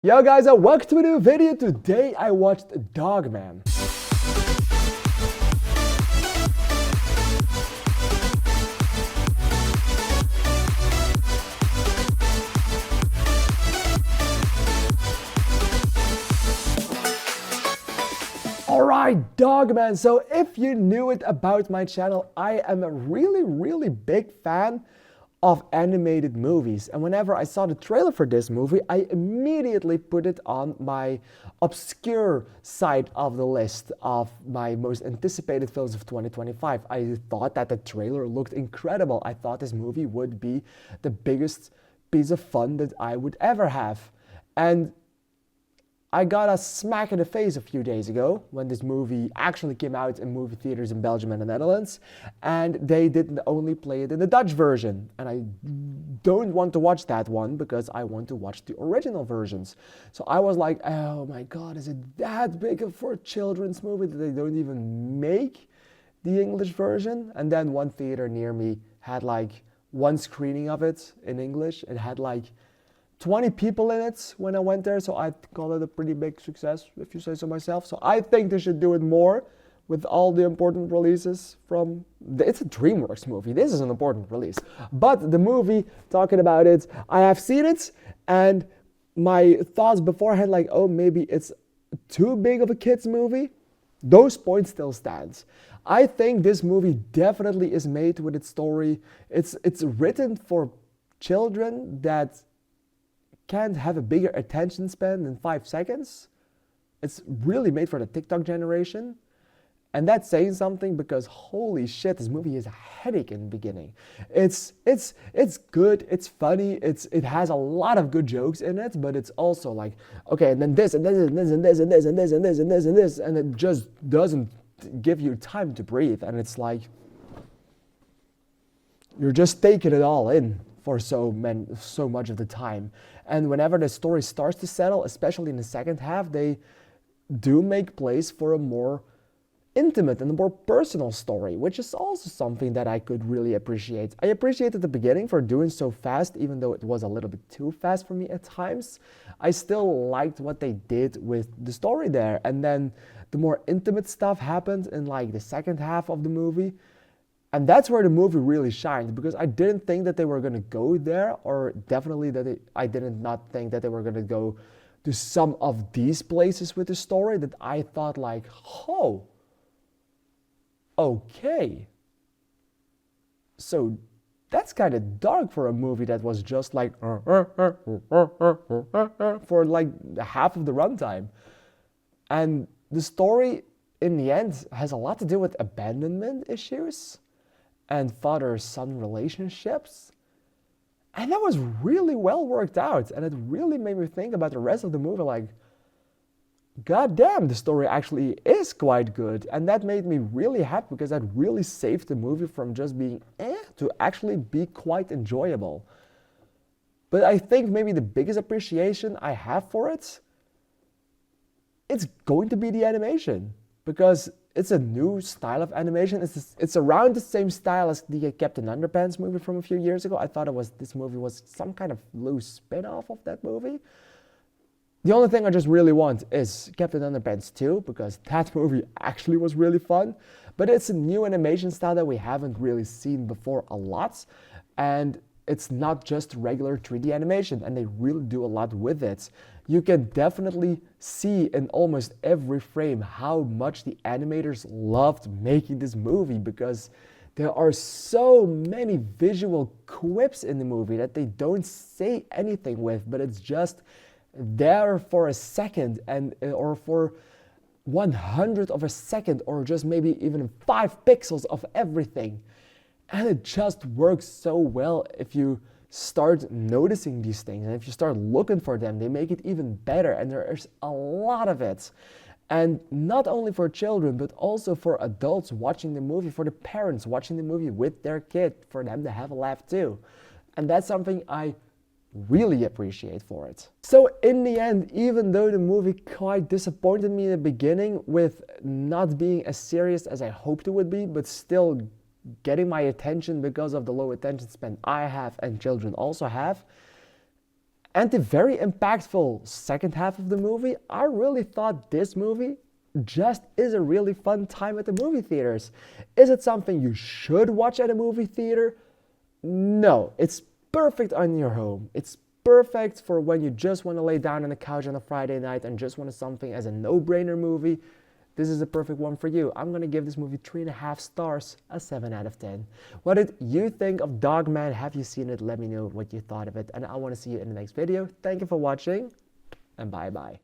Yo guys, and welcome to a new video. Today I watched Dogman. Alright, Dogman. So if you knew it about my channel, I am a really big fan of animated movies, and whenever I saw the trailer for this movie, I immediately put it on my obscure side of the list of my most anticipated films of 2025. I thought that the trailer looked incredible. I thought this movie would be the biggest piece of fun that I would ever have. And I got a smack in the face a few days ago when this movie actually came out in movie theaters in Belgium and the Netherlands, and they didn't only play it in the Dutch version. And I don't want to watch that one because I want to watch the original versions. So I was like, oh my god, is it that big for a children's movie that they don't even make the English version? And then one theater near me had like one screening of it in English. It had like 20 people in it when I went there, so I'd call it a pretty big success, if you say so myself. So I think they should do it more with all the important releases from... It's a DreamWorks movie, this is an important release. But the movie, talking about it, I have seen it, and my thoughts beforehand, like, oh, maybe it's too big of a kid's movie, those points still stand. I think this movie definitely is made with its story. It's written for children that can't have a bigger attention span than 5 seconds. It's really made for the TikTok generation. And that's saying something because holy shit, this movie is a headache in the beginning. It's good, it's funny, it has a lot of good jokes in it, but it's also like, okay, and then this and this and this and this and this and this and this and this and this, and it just doesn't give you time to breathe. And it's like you're just taking it all in for so much of the time. And whenever the story starts to settle, especially in the second half, they do make place for a more intimate and a more personal story, which is also something that I could really appreciate. I appreciated the beginning for doing so fast, even though it was a little bit too fast for me at times. I still liked what they did with the story there. And then the more intimate stuff happened in like the second half of the movie. And that's where the movie really shined, because I didn't think that they were going to go there, or definitely that I didn't not think that they were going to go to some of these places with the story that I thought like, oh, okay. So that's kind of dark for a movie that was just like for like half of the runtime. And the story in the end has a lot to do with abandonment issues and father-son relationships. And that was really well worked out. And it really made me think about the rest of the movie, like, god damn, the story actually is quite good. And that made me really happy, because that really saved the movie from just being to actually be quite enjoyable. But I think maybe the biggest appreciation I have for it, it's going to be the animation. Because it's a new style of animation. It's around the same style as the Captain Underpants movie from a few years ago. I thought this movie was some kind of loose spin-off of that movie. The only thing I just really want is Captain Underpants 2, because that movie actually was really fun. But it's a new animation style that we haven't really seen before a lot. And it's not just regular 3D animation, and they really do a lot with it. You can definitely see in almost every frame how much the animators loved making this movie, because there are so many visual quips in the movie that they don't say anything with, but it's just there for a second, and or for 100th of a second, or just maybe even 5 pixels of everything. And it just works so well if you start noticing these things, and if you start looking for them, they make it even better. And there's a lot of it. And not only for children, but also for adults watching the movie, for the parents watching the movie with their kid, for them to have a laugh too. And that's something I really appreciate for it. So in the end, even though the movie quite disappointed me in the beginning with not being as serious as I hoped it would be, but still getting my attention because of the low attention span I have and children also have, And the very impactful second half of the movie, I really thought this movie just is a really fun time at the movie theaters. Is it something you should watch at a movie theater? No, it's perfect on your home. It's perfect for when you just want to lay down on the couch on a Friday night and just want something as a no-brainer movie. This is a perfect one for you. I'm going to give this movie 3.5 stars, a 7 out of 10. What did you think of Dogman? Have you seen it? Let me know what you thought of it. And I want to see you in the next video. Thank you for watching, and bye-bye.